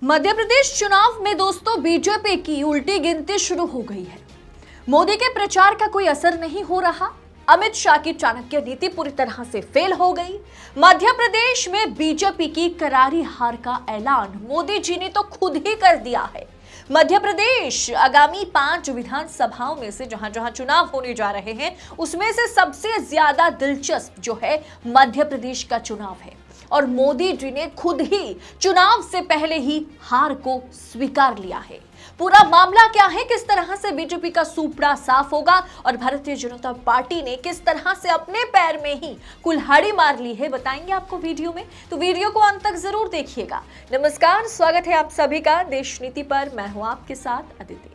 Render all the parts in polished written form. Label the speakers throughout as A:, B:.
A: मध्य प्रदेश चुनाव में दोस्तों बीजेपी की उल्टी गिनती शुरू हो गई है। मोदी के प्रचार का कोई असर नहीं हो रहा। अमित शाह की चाणक्य नीति पूरी तरह से फेल हो गई। मध्य प्रदेश में बीजेपी की करारी हार का ऐलान मोदी जी ने तो खुद ही कर दिया है। मध्य प्रदेश आगामी 5 विधानसभाओं में से जहां जहां चुनाव होने जा रहे हैं, उसमें से सबसे ज्यादा दिलचस्प जो है मध्य प्रदेश का चुनाव है। और मोदी जी ने खुद ही चुनाव से पहले ही हार को स्वीकार लिया है। पूरा मामला क्या है, किस तरह से बीजेपी का सूपड़ा साफ होगा और भारतीय जनता पार्टी ने किस तरह से अपने पैर में ही कुल्हाड़ी मार ली है, बताएंगे आपको वीडियो में। तो वीडियो को अंत तक जरूर देखिएगा। नमस्कार, स्वागत है आप सभी का देश नीति पर। मैं हूं आपके साथ अदिति।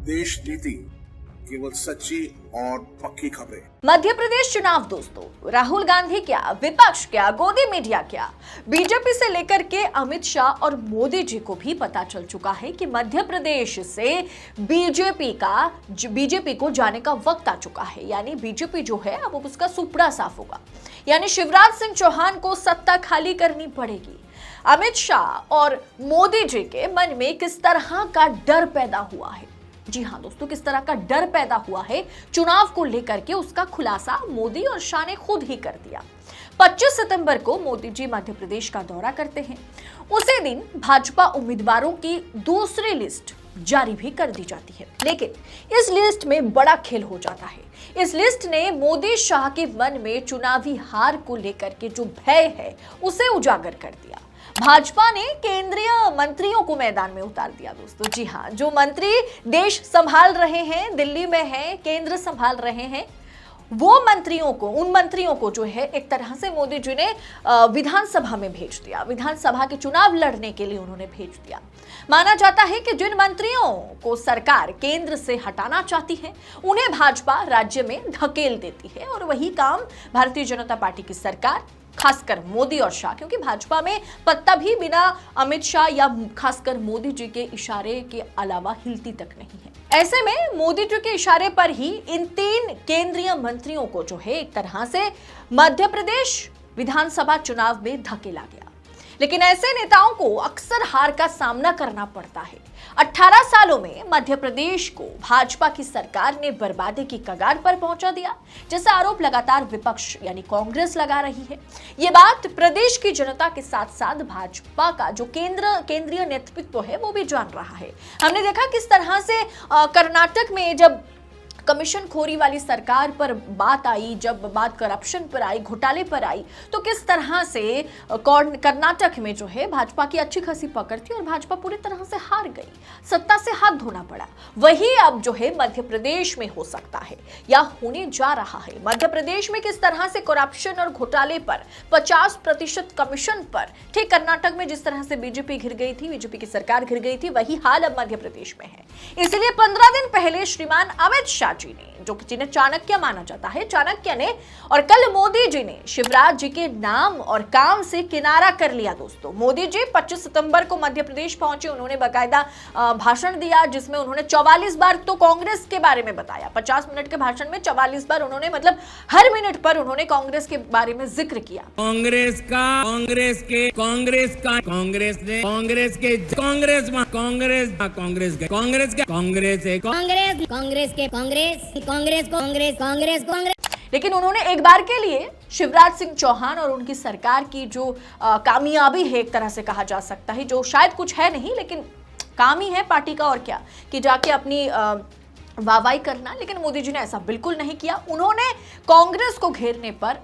B: देश नीति केवल सच्ची और पक्की खबरें।
A: मध्य प्रदेश चुनाव दोस्तों, राहुल गांधी क्या, विपक्ष क्या, गोदी मीडिया क्या, बीजेपी से लेकर के अमित शाह और मोदी जी को भी पता चल चुका है कि मध्य प्रदेश से बीजेपी को जाने का वक्त आ चुका है। यानी बीजेपी जो है अब उसका सुपड़ा साफ होगा। यानी शिवराज सिंह चौहान को सत्ता खाली करनी पड़ेगी। अमित शाह और मोदी जी के मन में किस तरह का डर पैदा हुआ है, जी हां दोस्तों, किस तरह का डर पैदा हुआ है चुनाव को लेकर के, उसका खुलासा मोदी और शाह ने खुद ही कर दिया। 25 सितंबर को मोदी जी मध्य प्रदेश का दौरा करते हैं। उसी दिन भाजपा उम्मीदवारों की दूसरी लिस्ट जारी भी कर दी जाती है। लेकिन इस लिस्ट में बड़ा खेल हो जाता है। इस लिस्ट ने मोदी शाह के मन में चुनावी हार को लेकर के जो भय है उसे उजागर कर दिया। भाजपा ने केंद्रीय मंत्रियों को मैदान में उतार दिया दोस्तों। जी हां, जो मंत्री देश संभाल रहे हैं, दिल्ली में हैं, केंद्र संभाल रहे हैं, उन मंत्रियों को जो है एक तरह से मोदी जी ने विधानसभा में भेज दिया। विधानसभा के चुनाव लड़ने के लिए उन्होंने भेज दिया। माना जाता है कि जिन मंत्रियों को सरकार केंद्र से हटाना चाहती है, उन्हें भाजपा राज्य में धकेल देती है। और वही काम भारतीय जनता पार्टी की सरकार, खासकर मोदी और शाह, क्योंकि भाजपा में पत्ता भी बिना अमित शाह या खासकर मोदी जी के इशारे के अलावा हिलती तक नहीं है। ऐसे में मोदी जी के इशारे पर ही इन 3 केंद्रीय मंत्रियों को जो है एक तरह से मध्य प्रदेश विधानसभा चुनाव में धकेला गया। लेकिन ऐसे नेताओं को अक्सर हार का सामना करना पड़ता है। 18 सालों में मध्य प्रदेश को भाजपा की सरकार ने बर्बादी की कगार पर पहुंचा दिया, जैसा आरोप लगातार विपक्ष यानी कांग्रेस लगा रही है। ये बात प्रदेश की जनता के साथ साथ भाजपा का जो केंद्रीय नेतृत्व है वो भी जान रहा है। हमने देखा किस तरह से कर्नाटक में जब कमीशन खोरी वाली सरकार पर बात आई, जब बात करप्शन पर आई, घोटाले पर आई, तो किस तरह से कर्नाटक में जो है भाजपा की अच्छी खासी पकड़ थी और भाजपा पूरी तरह से हार गई, सत्ता से हाथ धोना पड़ा। वही अब जो है मध्य प्रदेश में हो सकता है या होने जा रहा है। मध्य प्रदेश में किस तरह से करप्शन और घोटाले पर 50% कमीशन पर, ठीक कर्नाटक में जिस तरह से बीजेपी घिर गई थी, बीजेपी की सरकार घिर गई थी, वही हाल अब मध्य प्रदेश में है। इसलिए 15 दिन पहले श्रीमान अमित शाह जी ने, जो जिन्हें चाणक्य माना जाता है, चाणक्य ने और कल मोदी जी ने शिवराज जी के नाम और काम से किनारा कर लिया दोस्तों। मोदी जी 25 सितंबर को मध्य प्रदेश पहुंचे। उन्होंने बाकायदा भाषण दिया जिसमें उन्होंने 44 बार तो कांग्रेस के बारे में बताया। 50 मिनट के भाषण में 44 बार उन्होंने, मतलब हर मिनट पर उन्होंने कांग्रेस के बारे में जिक्र किया।
C: कांग्रेस का, कांग्रेस के, कांग्रेस का, कांग्रेस ने, कांग्रेस के, कांग्रेस, कांग्रेस, कांग्रेस के, कांग्रेस के, कांग्रेस है,
D: कांग्रेस, कांग्रेस के, कांग्रेस, कांग्रेस, कांग्रेस, कांग्रेस, कांग्रेस।
A: लेकिन उन्होंने एक बार के लिए शिवराज सिंह चौहान और उनकी सरकार की जो कामयाबी है, एक तरह से कहा जा सकता है, जो शायद कुछ है नहीं लेकिन काम ही है पार्टी का और क्या, कि जाके अपनी वाहवाही करना। लेकिन मोदी जी ने ऐसा बिल्कुल नहीं किया। उन्होंने कांग्रेस को घेरने पर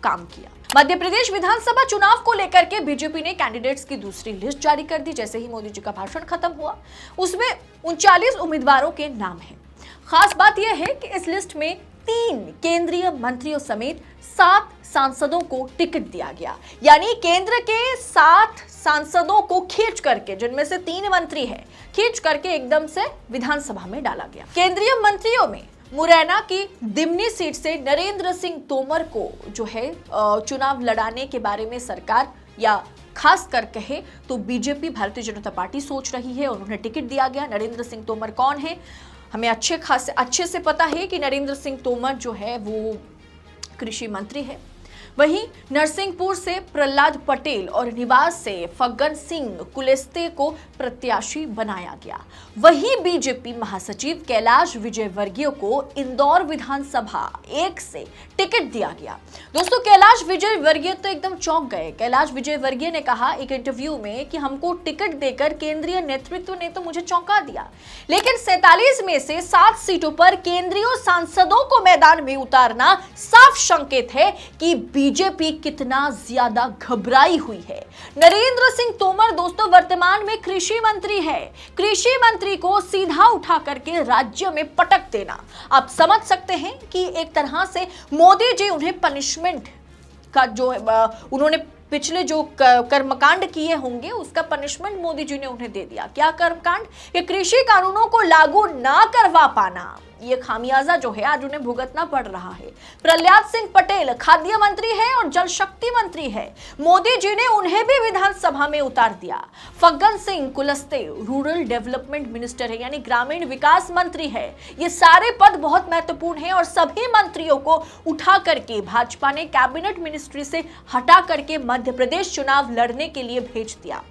A: काम किया। मध्य प्रदेश विधानसभा चुनाव को लेकर के बीजेपी ने कैंडिडेट्स की दूसरी लिस्ट जारी कर दी। जैसे ही मोदी जी का भाषण खत्म हुआ, उसमें 39 उम्मीदवारों के नाम हैं। खास बात यह है कि इस लिस्ट में 3 केंद्रीय मंत्रियों समेत 7 सांसदों को टिकट दिया गया। यानी केंद्र के 7 सांसदों को खींच करके, जिनमें से 3 मंत्री हैं, खींच करके एकदम से विधानसभा में डाला गया। केंद्रीय मंत्रियों में मुरैना की दिमनी सीट से नरेंद्र सिंह तोमर को जो है चुनाव लड़ाने के बारे में सरकार, या खास कर कहे तो बीजेपी, भारतीय जनता पार्टी सोच रही है। उन्होंने टिकट दिया गया। नरेंद्र सिंह तोमर कौन है, हमें अच्छे से पता है कि नरेंद्र सिंह तोमर जो है वो कृषि मंत्री है। वहीं नरसिंहपुर से प्रहलाद पटेल और निवास से फग्गन सिंह कुलस्ते को प्रत्याशी बनाया गया। वहीं बीजेपी महासचिव कैलाश विजयवर्गीय को इंदौर विधानसभा 1 से टिकट दिया गया। दोस्तों, कैलाश विजयवर्गीय तो एकदम चौंक गए। कैलाश विजयवर्गीय ने कहा एक इंटरव्यू में कि हमको टिकट देकर केंद्रीय नेतृत्व ने तो मुझे चौंका दिया, लेकिन 47 में से 7 सीटों पर केंद्रीय सांसदों को मैदान में उतारना साफ संकेत है कि बीजेपी कितना ज्यादा घबराई हुई है। नरेंद्र सिंह तोमर दोस्तों वर्तमान में कृषि मंत्री है। कृषि मंत्री को सीधा उठा करके राज्य में पटक देना, आप समझ सकते हैं कि एक तरह से मोदी जी उन्हें पनिशमेंट का जो उन्होंने पिछले जो कर्मकांड किए होंगे उसका पनिशमेंट मोदी जी ने उन्हें दे दिया। क्या कर्मकांड? ये कृषि कानूनों को लागू ना करवा पाना, ये खामियाजा जो है आज उन्हें भुगतना पड़ रहा है। प्रहलाद सिंह पटेल खाद्य मंत्री है और जल शक्ति मंत्री है। मोदी जी ने उन्हें भी विधानसभा में उतार दिया। Faggan Singh Kulaste rural development minister है, यानी ग्रामीण विकास मंत्री है। ये सारे पद बहुत महत्वपूर्ण हैं और सभी मंत्रियों को उठा करके भाजपा ने कैबिनेट मिनिस्ट्री से हटा करके मध्य प्रदेश चुनाव लड़ने के लिए भेज दिया।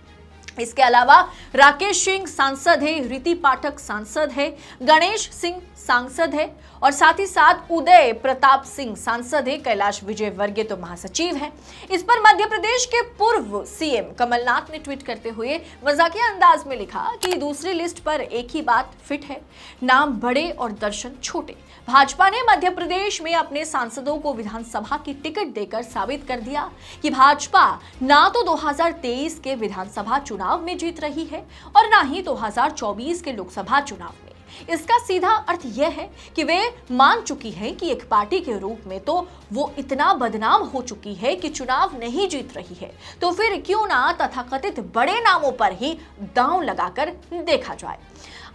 A: इसके अलावा राकेश सिंह सांसद है, रीति पाठक सांसद है, गणेश सिंह सांसद है और साथ ही साथ उदय प्रताप सिंह सांसद है। कैलाश विजयवर्गीय तो महासचिव है। इस पर मध्य प्रदेश के पूर्व सीएम कमलनाथ ने ट्वीट करते हुए मजाकिया अंदाज में लिखा कि दूसरी लिस्ट पर एक ही बात फिट है, नाम बड़े और दर्शन छोटे। भाजपा ने मध्य प्रदेश में अपने सांसदों को विधानसभा की टिकट देकर साबित कर दिया कि भाजपा ना तो 2023 के विधानसभा चुनाव में जीत रही है और ना ही 2024 के लोकसभा चुनाव में। इसका सीधा अर्थ यह है कि वे मान चुकी है कि एक पार्टी के रूप में तो वो इतना बदनाम हो चुकी है कि चुनाव नहीं जीत रही है, तो फिर क्यों ना तथाकथित बड़े नामों पर ही दांव लगाकर देखा जाए।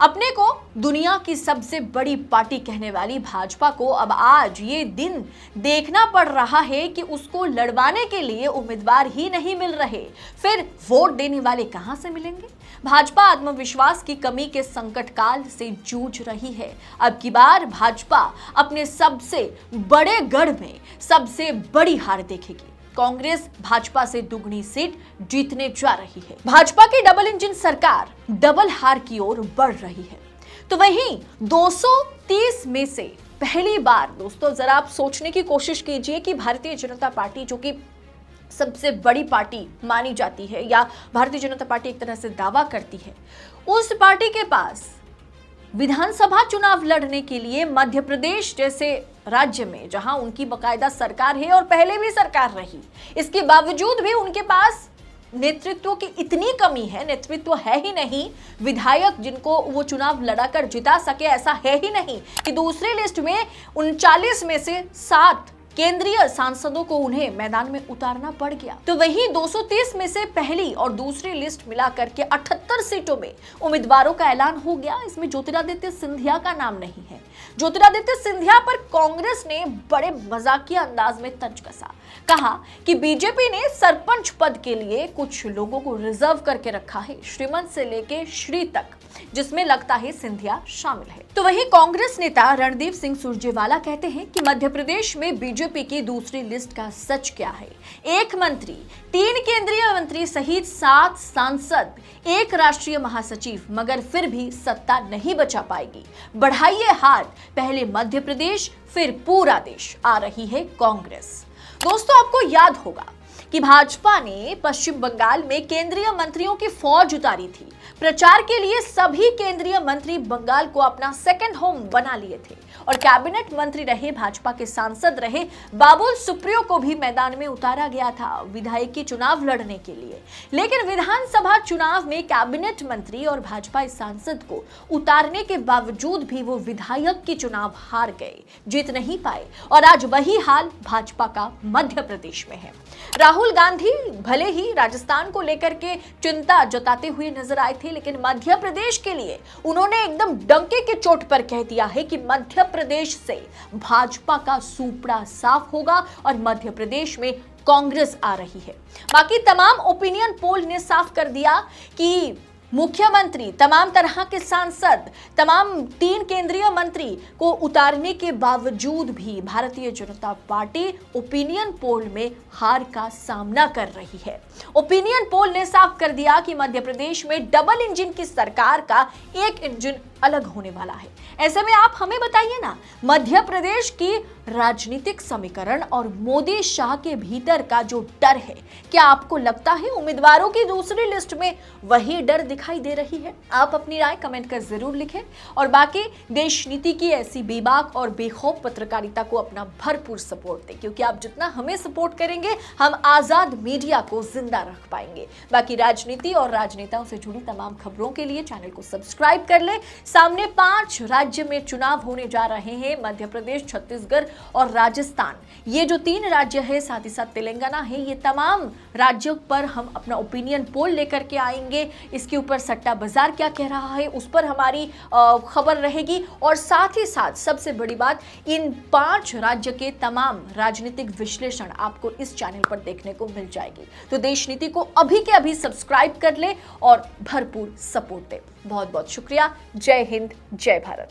A: अपने को दुनिया की सबसे बड़ी पार्टी कहने वाली भाजपा को अब आज ये दिन देखना पड़ रहा है कि उसको लड़वाने के लिए उम्मीदवार ही नहीं मिल रहे, फिर वोट देने वाले कहां से मिलेंगे। भाजपा आत्मविश्वास की कमी के संकट काल से जूझ रही है। अब की बार भाजपा अपने सबसे बड़े गढ़ में सबसे बड़ी हार देखेगी। कांग्रेस भाजपा से दुगनी सीट जीतने जा रही है। भाजपा की डबल इंजन सरकार डबल हार की ओर बढ़ रही है। तो वहीं 230 में से पहली बार दोस्तों जरा आप सोचने की कोशिश कीजिए कि भारतीय जनता पार्टी जो कि सबसे बड़ी पार्टी मानी जाती है या भारतीय जनता पार्टी एक तरह से दावा करती है, उस पार्टी के पास विधानसभा चुनाव लड़ने के लिए मध्य प्रदेश जैसे राज्य में जहां उनकी बकायदा सरकार है और पहले भी सरकार रही, इसके बावजूद भी उनके पास नेतृत्व की इतनी कमी है। नेतृत्व है ही नहीं, विधायक जिनको वो चुनाव लड़ाकर जिता सके ऐसा है ही नहीं कि दूसरी लिस्ट में 39 में से 7 केंद्रीय सांसदों को उन्हें मैदान में उतारना पड़ गया। तो वहीं 230 में से पहली और दूसरी लिस्ट मिलाकर के 78 सीटों में उम्मीदवारों का ऐलान हो गया। इसमें ज्योतिरादित्य सिंधिया का नाम नहीं है। ज्योतिरादित्य सिंधिया पर कांग्रेस ने बड़े मजाकिया अंदाज में तंज कसा, कहा कि बीजेपी ने सरपंच पद के लिए कुछ लोगों को रिजर्व करके रखा है, श्रीमंत से लेके श्री तक, जिसमें लगता है सिंधिया शामिल है। तो वहीं कांग्रेस नेता रणदीप सिंह सुरजेवाला कहते हैं कि मध्य प्रदेश में बीजेपी की दूसरी लिस्ट का सच क्या है। 1 मंत्री, 3 केंद्रीय मंत्री सहित 7 सांसद, 1 राष्ट्रीय महासचिव, मगर फिर भी सत्ता नहीं बचा पाएगी। बढ़ाइए हाथ, पहले मध्य प्रदेश फिर पूरा देश, आ रही है कांग्रेस। दोस्तों आपको याद होगा कि भाजपा ने पश्चिम बंगाल में केंद्रीय मंत्रियों की फौज उतारी थी। प्रचार के लिए सभी केंद्रीय मंत्री बंगाल को अपना सेकंड होम बना लिए थे और कैबिनेट मंत्री रहे, भाजपा के सांसद रहे बाबुल सुप्रियो को भी मैदान में उतारा गया था विधायकी चुनाव लड़ने के लिए। लेकिन विधानसभा चुनाव में कैबिनेट मंत्री और भाजपा सांसद को उतारने के बावजूद भी वो विधायक की चुनाव हार गए, जीत नहीं पाए और आज वही हाल भाजपा का मध्य प्रदेश में है। राहुल गांधी भले ही राजस्थान को लेकर के चिंता जताते हुए नजर आए थे, लेकिन मध्य प्रदेश के लिए उन्होंने एकदम डंके की चोट पर कह दिया है कि मध्य प्रदेश से भाजपा का सूपड़ा साफ होगा और मध्य प्रदेश में कांग्रेस आ रही है। बाकी तमाम ओपिनियन पोल ने साफ कर दिया कि मुख्यमंत्री, तमाम तरह के सांसद, तमाम 3 केंद्रीय मंत्री को उतारने के बावजूद भी Bharatiya Janata party opinion poll में हार का सामना कर रही है। ओपिनियन पोल ने साफ कर दिया कि मध्य प्रदेश में डबल इंजन की सरकार का एक इंजन अलग होने वाला है। ऐसे में आप हमें बताइए ना, मध्य प्रदेश की राजनीतिक समीकरण और मोदी शाह के भीतर का जो डर है, क्या आपको लगता है उम्मीदवारों की दूसरी लिस्ट में वही डर दिखाई दे रही है? आप अपनी राय कमेंट कर जरूर लिखें और बाकी देश नीति की ऐसी बेबाक और बेखौफ पत्रकारिता को अपना भरपूर सपोर्ट दें, क्योंकि आप जितना हमें सपोर्ट करेंगे हम आजाद मीडिया को जिंदा रख पाएंगे। बाकी राजनीति और राजनेताओं से जुड़ी तमाम खबरों के लिए चैनल को सब्सक्राइब कर ले। सामने 5 राज्य में चुनाव होने जा रहे हैं, मध्य प्रदेश, छत्तीसगढ़ और राजस्थान। ये जो 3 राज्य है, साथ ही साथ तेलंगाना है, ये तमाम राज्यों पर हम अपना ओपिनियन पोल लेकर के आएंगे। इसके ऊपर सट्टा बाजार क्या कह रहा है उस पर हमारी खबर रहेगी और साथ ही साथ सबसे बड़ी बात, इन 5 राज्य के तमाम राजनीतिक विश्लेषण आपको इस चैनल पर देखने को मिल जाएगी। तो देश नीति को अभी के अभी सब्सक्राइब कर ले और भरपूर सपोर्ट दे। बहुत बहुत शुक्रिया। जय हिंद, जय भारत।